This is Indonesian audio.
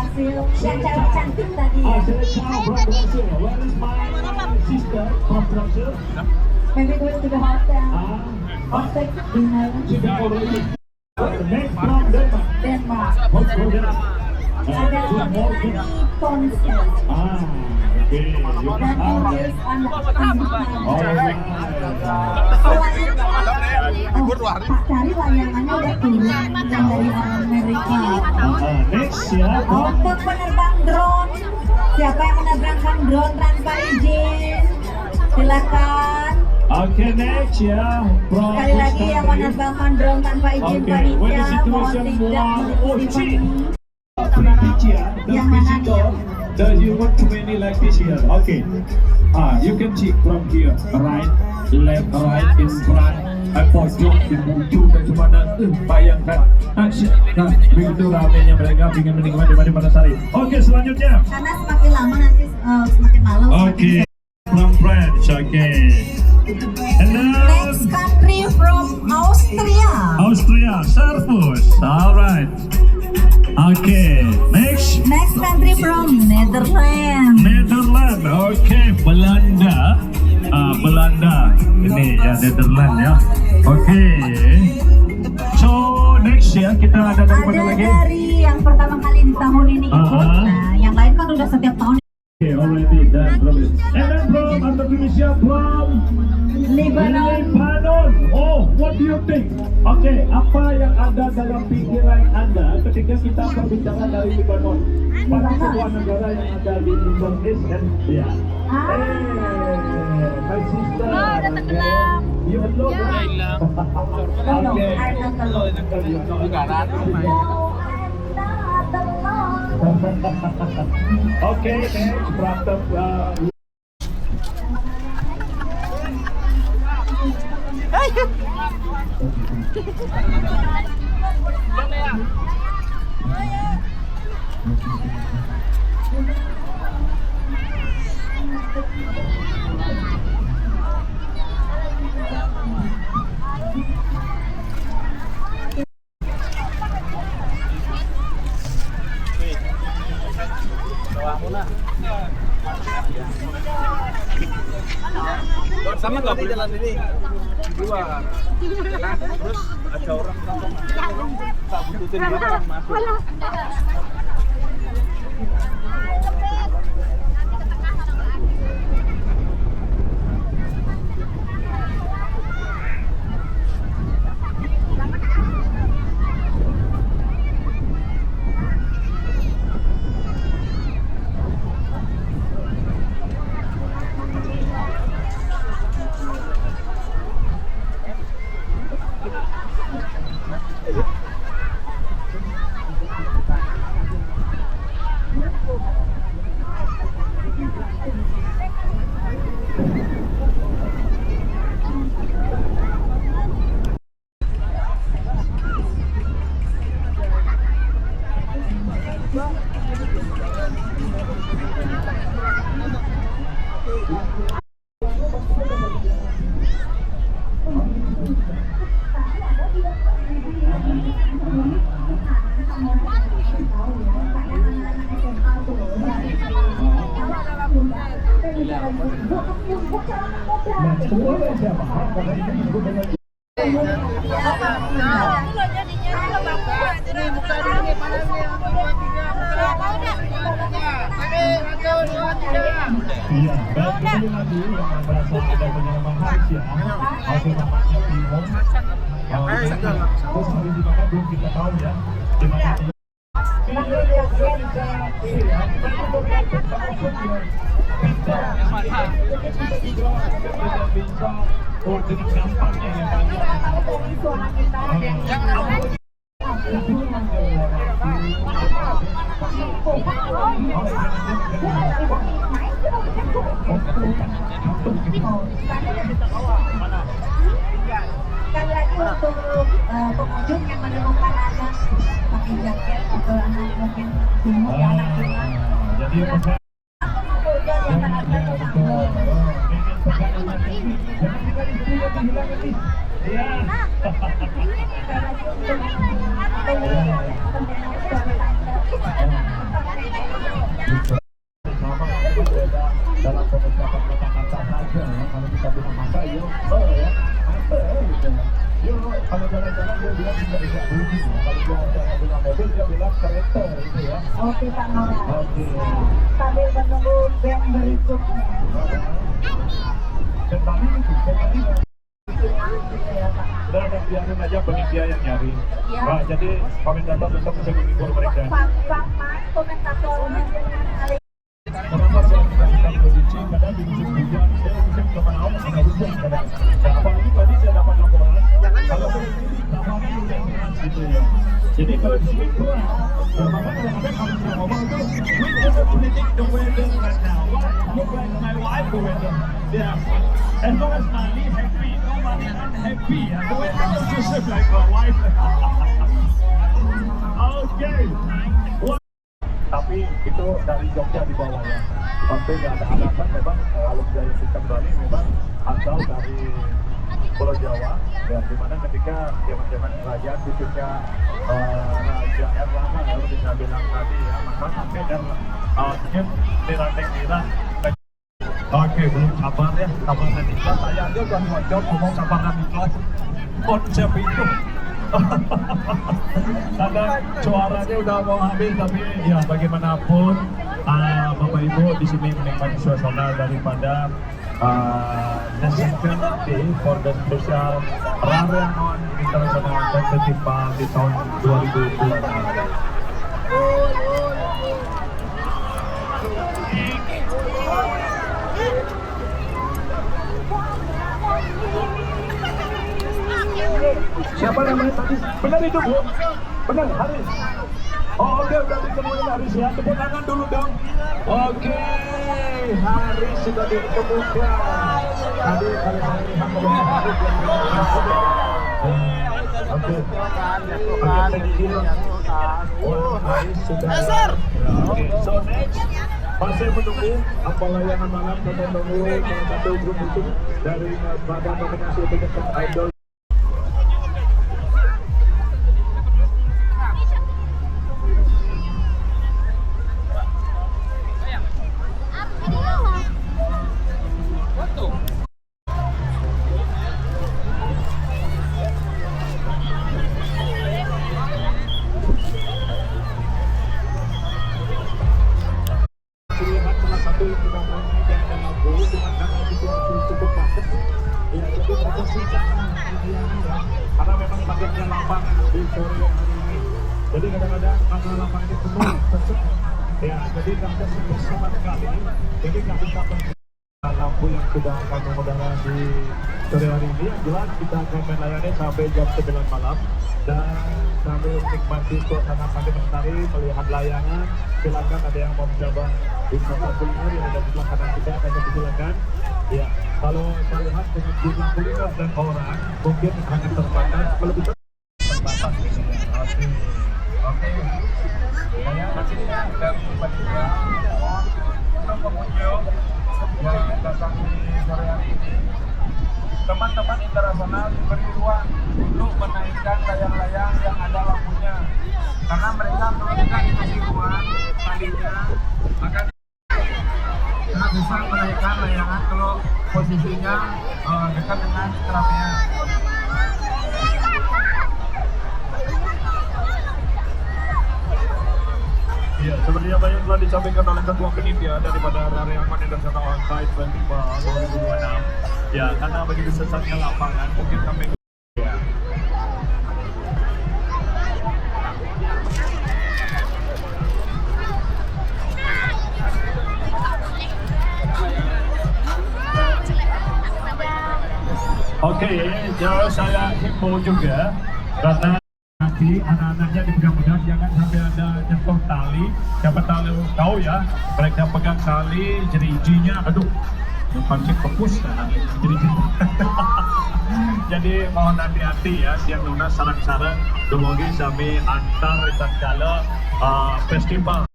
Yang cewek cantik tadi ya. Where is my sister from Brazil? Maybe go to the hotel. Hotel dinner. Next from Denmark. Denmark. What's for Denmark? Ada Melanie Ponsel. Okay. Dan Inggris anak Pak Cari layangannya udah turun yang dari Amerika. Next ya. Untuk penerbang drone, siapa yang menerbangkan drone tanpa izin? Silakan. Okay, next ya. Sekali lagi yang menerbangkan drone tanpa izin panitia mohon tidak mengikuti yang mana nih? Does you want too many like this here? Okay. You can see from here, right, left, right, in front, pojok, di ujung dan mana. Bayangkan, begitu ramenya mereka ingin menikmati Mertasari. Oke, selanjutnya. Karena semakin lama nanti semakin malam. Oke, from France. Oke. Next country from Austria. Austria, Servus. Alright. Okay, next. Next country from Netherlands. Netherlands, okay, Belanda. Belanda, ini ya Netherlands ya. Oke. So next ya kita ada dari mana lagi? Dari yang pertama kali di tahun ini ikut. Nah, yang lain kan udah setiap tahun. Okay, already done. And then from Indonesia, from Lebanon. Oh, what do you think? Oke, apa yang ada dalam pikiran Anda ketika kita berbicara dari Lebanon? Pasti sebuah negara yang ada di Indonesia, ya. My sister. Oh, udah tenggelam. You alone, right? Okay. Okay, next, Pratap. Sama nggak boleh jalan ini di luar. Terus ada orang tak butuhin dia orang masuk. Iya, baik lagi yang merasa ada penyelamat ya. Oke, namanya bingung. Terus hari di mana belum kita tahu ya. Di mana Sekali lagi untuk pengunjung yang menemukan anak pakai jaket atau anak mungkin bingung ya anak bingung. Jadi Sama itu beda dalam pengucapan kata-kata saja ya. Kalau kita bilang masa ya, ya, gitu ya. Yo, kalau jalan-jalan dia bilang tidak bunyi. Kalau dia bilang mobil dia bilang kereta gitu ya. Oke Pak Nora. Oke. Sambil menunggu band berikutnya. Dan tadi itu, tadi Ya Pak. udah biarin aja penitia yang nyari. Ya. Nah, jadi komentator tetap bisa menghibur mereka. Pak Mas, komentatornya dengan kali. Kenapa saya tidak prediksi kadang di musim hujan saya musim kemarau ada hujan kadang. Nah, apalagi tadi saya dapat laporan kalau ini lapangan hujan deras gitu ya. Jadi kalau di sini kurang. Maka kadang-kadang kalau saya ngomong tuh, we never predict the weather right now. Look like my wife the weather. Yeah. As long as money happy, no money unhappy. The weather is just like my wife. Okay. Tapi itu dari Jogja di bawah ya. Pasti nggak ada alasan memang kalau biaya sistem Bali memang asal dari Pulau Jawa ya, dimana ketika zaman-zaman kerajaan khususnya Raja Erlangga ya bisa bilang tadi ya, maka sampai dan nira. Oke, belum kabar ya, kabar dari kelas saya aja udah ngocok ngomong kabar dari kelas konsep itu. Karena suaranya udah mau habis, tapi ya bagaimanapun Bapak Ibu di sini menikmati suasana daripada the second day for the special Narration International Kite Festival di tahun 2020. Siapa namanya tadi? Benar itu Bu? Benar, Haris. Oh oke, udah ditemuin Haris ya. Tepuk tangan dulu dong. Oke, Haris sudah ditemukan. Tadi kalau saya lihat belum Haris yang oke. Haris sudah. Oke, so next. Masih menunggu apa layanan malam dan menunggu salah satu grup itu dari Badan Nominasi Pencetak Idol. Karena memang banyaknya lapangan di sore hari ini, jadi kadang-kadang karena lapangan ini penuh tersekat ya, jadi nggak ada sama sekali, jadi nggak bisa lampu yang sudah akan mengudara di sore hari ini. Yang jelas kita akan melayani sampai jam 9 malam dan sambil menikmati suasana pagi mentari, melihat layangan. Silakan ada yang mau mencoba wisata kuliner yang ada di sebelah kanan kita, akan dipersilakan. Ya, kalau saya lihat dengan jumlah kuliner dan orang mungkin sangat terbatas, lebih terbatas gitu ya. Oke. Saya nanti dari panitia untuk pengunjung yang datang di sore hari ini, teman-teman internasional diberi ruang untuk menaikkan layang-layang yang ada lampunya, karena mereka kalau tidak dikasih ruang talinya akan tidak bisa menaikkan layangan kalau posisinya dekat dengan keramaian. Iya, seperti apa yang telah disampaikan oleh Ketua Panitia daripada Narration International Kite Festival 2026. Ya, karena begitu sesatnya lapangan, mungkin kami ya. Oke, jadi saya himbau juga karena nanti anak-anaknya dipegang-pegang, jangan sampai ada nyentuh tali. Siapa tahu ya, mereka pegang tali, jeri-jerinya, aduh, pancing kepus kan, jeri-jeri. Jadi mohon hati-hati ya, siang lunas sarang-sarang, dumugi sami Antoro International Festival